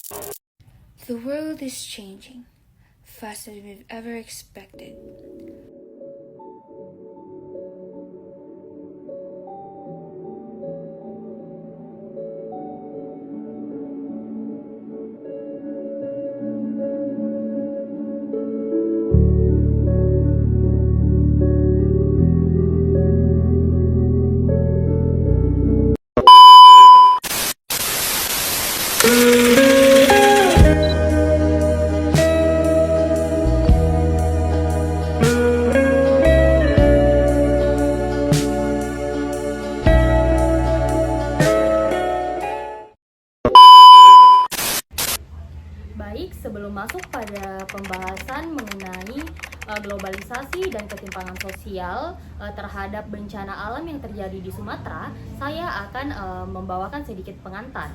The world is changing faster than we've ever expected. Baik, sebelum masuk pada pembahasan mengenai globalisasi dan ketimpangan sosial terhadap bencana alam yang terjadi di Sumatera, saya akan membawakan sedikit pengantar.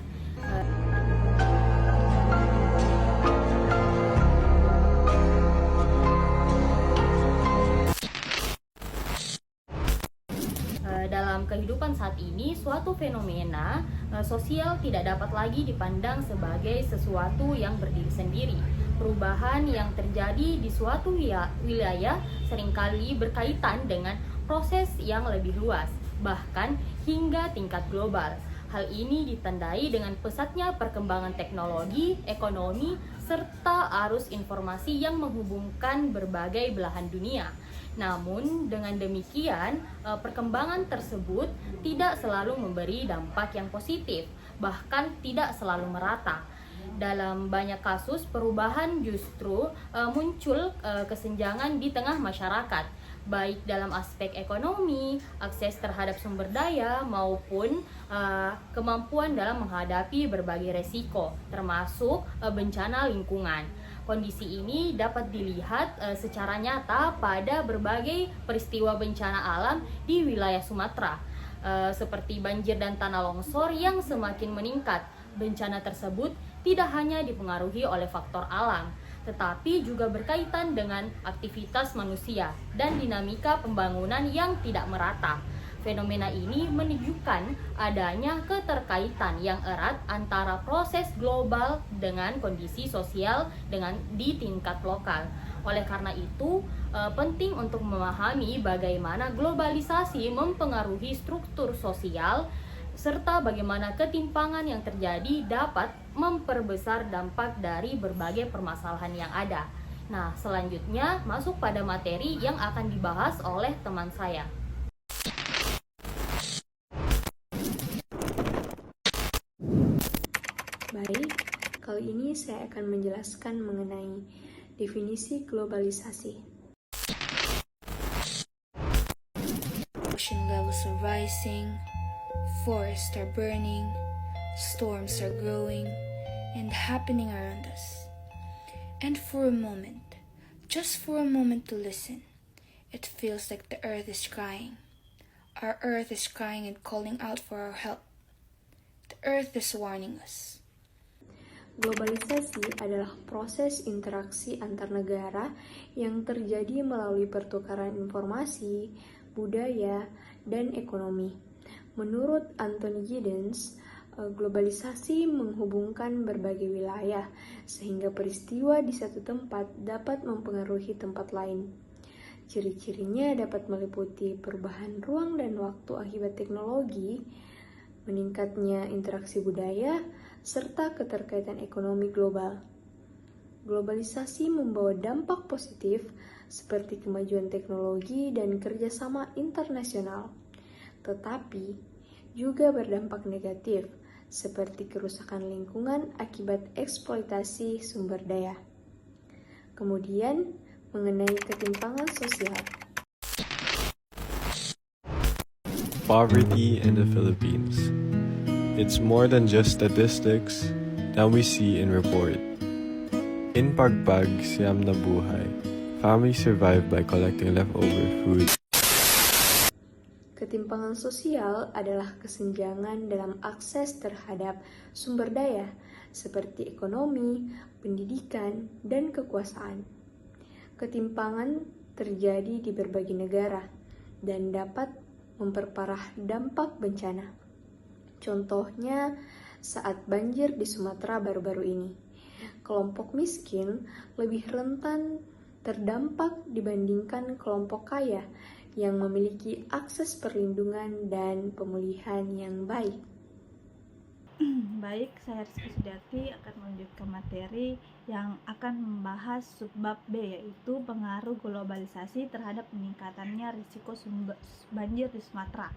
Dalam kehidupan saat ini, suatu fenomena sosial tidak dapat lagi dipandang sebagai sesuatu yang berdiri sendiri. Perubahan yang terjadi di suatu wilayah seringkali berkaitan dengan proses yang lebih luas, bahkan hingga tingkat global. Hal ini ditandai dengan pesatnya perkembangan teknologi, ekonomi, serta arus informasi yang menghubungkan berbagai belahan dunia. Namun, dengan demikian, perkembangan tersebut tidak selalu memberi dampak yang positif, bahkan tidak selalu merata. Dalam banyak kasus, perubahan justru muncul kesenjangan di tengah masyarakat, baik dalam aspek ekonomi, akses terhadap sumber daya, maupun kemampuan dalam menghadapi berbagai resiko, termasuk bencana lingkungan. Kondisi ini dapat dilihat secara nyata pada berbagai peristiwa bencana alam di wilayah Sumatera, seperti banjir dan tanah longsor yang semakin meningkat. Bencana tersebut tidak hanya dipengaruhi oleh faktor alam, tetapi juga berkaitan dengan aktivitas manusia dan dinamika pembangunan yang tidak merata. Fenomena ini menunjukkan adanya keterkaitan yang erat antara proses global dengan kondisi sosial di tingkat lokal. Oleh karena itu, penting untuk memahami bagaimana globalisasi mempengaruhi struktur sosial serta bagaimana ketimpangan yang terjadi dapat memperbesar dampak dari berbagai permasalahan yang ada. Nah, selanjutnya masuk pada materi yang akan dibahas oleh teman saya. Baik, kali ini saya akan menjelaskan mengenai definisi globalisasi. Ocean levels are rising, forests are burning, storms are growing and happening around us. And for a moment, just for a moment to listen, it feels like the earth is crying. Our earth is crying and calling out for our help. The earth is warning us. Globalisasi adalah proses interaksi antar negara yang terjadi melalui pertukaran informasi, budaya, dan ekonomi. Menurut Anthony Giddens, globalisasi menghubungkan berbagai wilayah sehingga peristiwa di satu tempat dapat mempengaruhi tempat lain. Ciri-cirinya dapat meliputi perubahan ruang dan waktu akibat teknologi, meningkatnya interaksi budaya, serta keterkaitan ekonomi global. Globalisasi membawa dampak positif seperti kemajuan teknologi dan kerjasama internasional, tetapi juga berdampak negatif seperti kerusakan lingkungan akibat eksploitasi sumber daya. Kemudian, mengenai ketimpangan sosial. Poverty in the Philippines. It's more than just statistics that we see in report. In Pagpag, Siyam na Buhay, families survive by collecting leftover food. Ketimpangan sosial adalah kesenjangan dalam akses terhadap sumber daya seperti ekonomi, pendidikan, dan kekuasaan. Ketimpangan terjadi di berbagai negara dan dapat memperparah dampak bencana. Contohnya saat banjir di Sumatera baru-baru ini. Kelompok miskin lebih rentan terdampak dibandingkan kelompok kaya yang memiliki akses perlindungan dan pemulihan yang baik. Baik, saya Rizky Sudarti akan melanjutkan materi yang akan membahas subbab B, yaitu pengaruh globalisasi terhadap meningkatannya risiko banjir di Sumatera.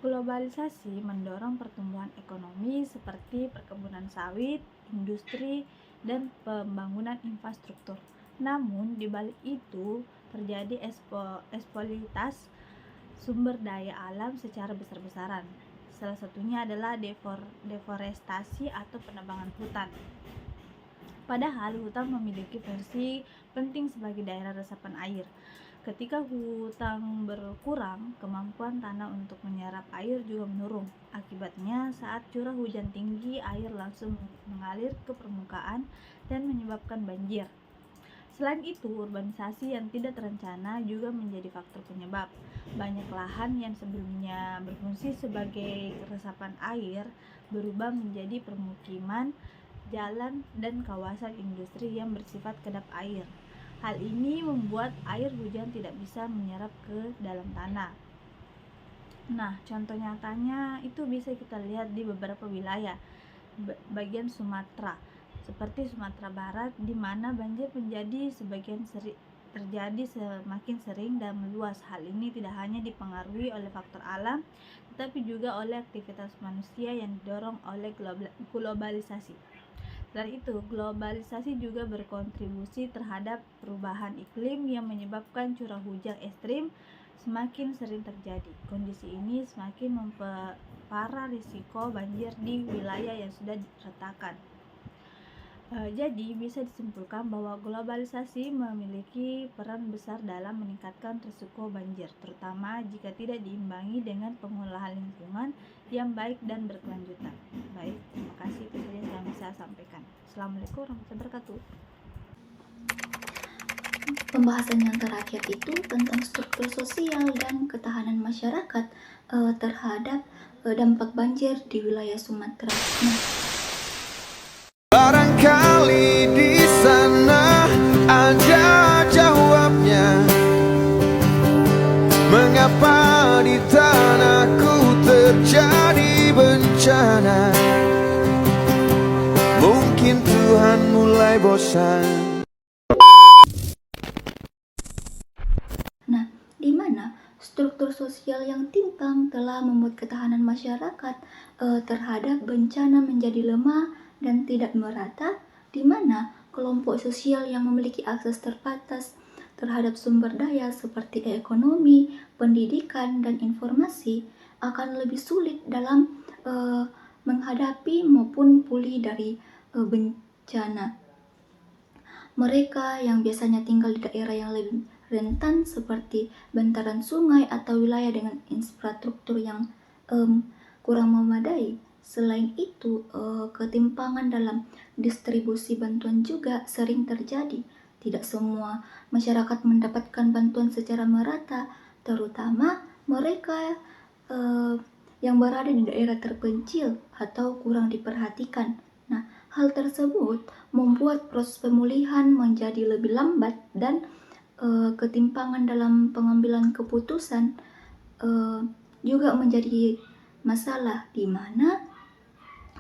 Globalisasi mendorong pertumbuhan ekonomi seperti perkebunan sawit, industri, dan pembangunan infrastruktur. Namun, di balik itu terjadi eksploitasi sumber daya alam secara besar-besaran. Salah satunya adalah deforestasi atau penebangan hutan. Padahal hutan memiliki fungsi penting sebagai daerah resapan air. Ketika hutan berkurang, kemampuan tanah untuk menyerap air juga menurun. Akibatnya, saat curah hujan tinggi, air langsung mengalir ke permukaan dan menyebabkan banjir. Selain itu, urbanisasi yang tidak terencana juga menjadi faktor penyebab. Banyak lahan yang sebelumnya berfungsi sebagai resapan air berubah menjadi permukiman, jalan, dan kawasan industri yang bersifat kedap air. Hal ini membuat air hujan tidak bisa menyerap ke dalam tanah. Nah, contoh nyatanya itu bisa kita lihat di beberapa wilayah bagian Sumatera, seperti Sumatera Barat, di mana banjir terjadi semakin sering dan meluas. Hal ini tidak hanya dipengaruhi oleh faktor alam, tetapi juga oleh aktivitas manusia yang didorong oleh globalisasi. Selain itu, globalisasi juga berkontribusi terhadap perubahan iklim yang menyebabkan curah hujan ekstrim semakin sering terjadi. Kondisi ini semakin memperparah risiko banjir di wilayah yang sudah diratakan. Jadi bisa disimpulkan bahwa globalisasi memiliki peran besar dalam meningkatkan risiko banjir, terutama jika tidak diimbangi dengan pengolahan lingkungan yang baik dan berkelanjutan. Baik, terima kasih, itu saja yang bisa saya sampaikan. Assalamualaikum warahmatullahi wabarakatuh. Pembahasan yang terakhir itu tentang struktur sosial dan ketahanan masyarakat terhadap dampak banjir di wilayah Sumatera. Barangkali di sana ada jawabnya. Mengapa di tanahku terjadi bencana? Mungkin Tuhan mulai bosan. Nah, di mana struktur sosial yang timpang telah membuat ketahanan masyarakat terhadap bencana menjadi lemah dan tidak merata, di mana kelompok sosial yang memiliki akses terbatas terhadap sumber daya seperti ekonomi, pendidikan, dan informasi akan lebih sulit dalam menghadapi maupun pulih dari bencana. Mereka yang biasanya tinggal di daerah yang lebih rentan seperti bantaran sungai atau wilayah dengan infrastruktur yang kurang memadai. Selain itu, ketimpangan dalam distribusi bantuan juga sering terjadi. Tidak semua masyarakat mendapatkan bantuan secara merata, terutama mereka yang berada di daerah terpencil atau kurang diperhatikan. Nah, hal tersebut membuat proses pemulihan menjadi lebih lambat dan ketimpangan dalam pengambilan keputusan juga menjadi masalah, di mana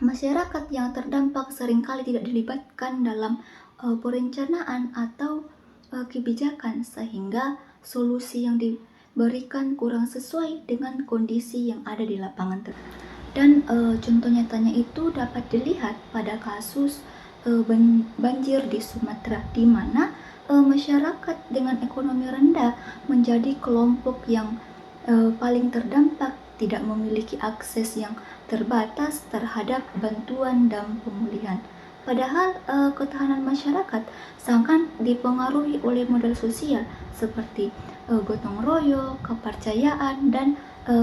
masyarakat yang terdampak seringkali tidak dilibatkan dalam perencanaan atau kebijakan, sehingga solusi yang diberikan kurang sesuai dengan kondisi yang ada di lapangan. Dan contoh nyatanya itu dapat dilihat pada kasus banjir di Sumatera, di mana masyarakat dengan ekonomi rendah menjadi kelompok yang paling terdampak, tidak memiliki akses yang terbatas terhadap bantuan dan pemulihan. Padahal ketahanan masyarakat sangat dipengaruhi oleh modal sosial seperti gotong royong, kepercayaan, dan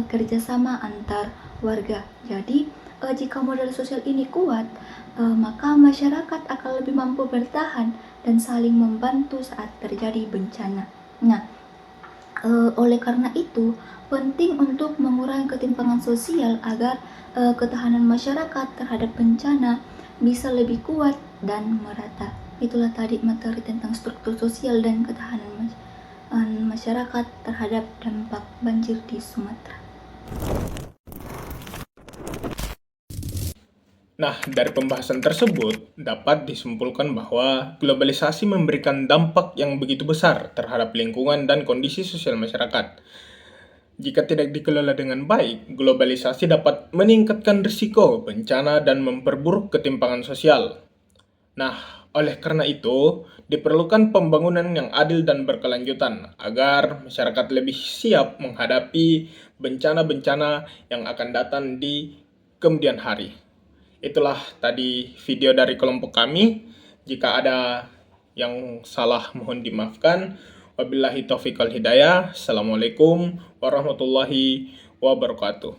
kerjasama antar warga. Jadi jika modal sosial ini kuat, maka masyarakat akan lebih mampu bertahan dan saling membantu saat terjadi bencana. Nah, oleh karena itu, penting untuk mengurangi ketimpangan sosial agar ketahanan masyarakat terhadap bencana bisa lebih kuat dan merata. Itulah tadi materi tentang struktur sosial dan ketahanan masyarakat terhadap dampak banjir di Sumatera. Nah, dari pembahasan tersebut dapat disimpulkan bahwa globalisasi memberikan dampak yang begitu besar terhadap lingkungan dan kondisi sosial masyarakat. Jika tidak dikelola dengan baik, globalisasi dapat meningkatkan risiko bencana dan memperburuk ketimpangan sosial. Nah, oleh karena itu, diperlukan pembangunan yang adil dan berkelanjutan agar masyarakat lebih siap menghadapi bencana-bencana yang akan datang di kemudian hari. Itulah tadi video dari kelompok kami. Jika ada yang salah mohon dimaafkan. Wabillahi taufiq wal hidayah. Assalamualaikum warahmatullahi wabarakatuh.